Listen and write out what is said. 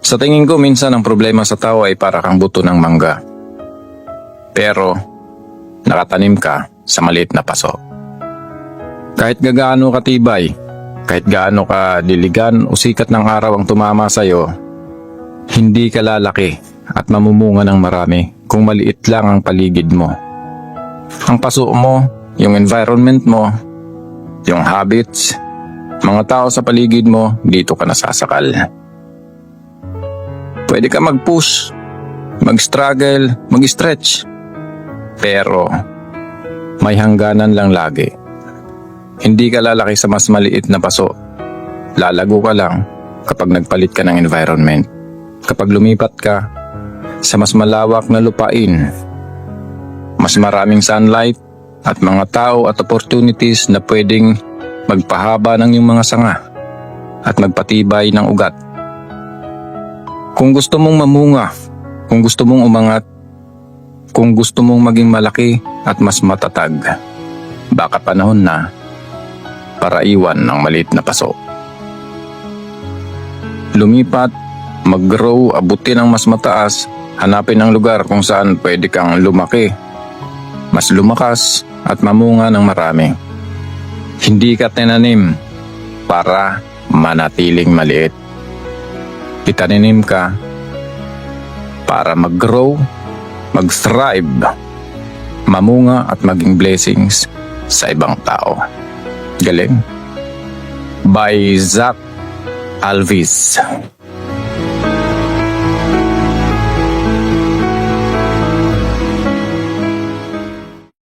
Sa tingin ko minsan ang problema sa tao ay para kang buto ng mangga. Pero nakatanim ka sa maliit na paso. Kahit gaano katibay, kahit gaano ka diligan o sikat ng araw ang tumama sa'yo, hindi ka lalaki at mamumunga ng marami kung maliit lang ang paligid mo. Ang paso mo, yung environment mo, yung habits, mga tao sa paligid mo, dito ka nasasakal. Pwede ka mag-push, mag-struggle, mag-stretch. Pero may hangganan lang lagi. Hindi ka lalaki sa mas maliit na paso. Lalago ka lang kapag nagpalit ka ng environment. Kapag lumipat ka sa mas malawak na lupain, mas maraming sunlight at mga tao at opportunities na pwedeng magpahaba ng iyong mga sanga at magpatibay ng ugat. Kung gusto mong mamunga, kung gusto mong umangat, kung gusto mong maging malaki at mas matatag, baka panahon na para iwan ng maliit na paso. Lumipat, mag-grow, abutin ang mas mataas, hanapin ang lugar kung saan pwede kang lumaki, mas lumakas at mamunga ng marami. Hindi ka tinanim para manatiling maliit. Itaninim ka para mag-grow, mag-thrive, mamunga at maging blessings sa ibang tao. Galing. By Zach Alvis.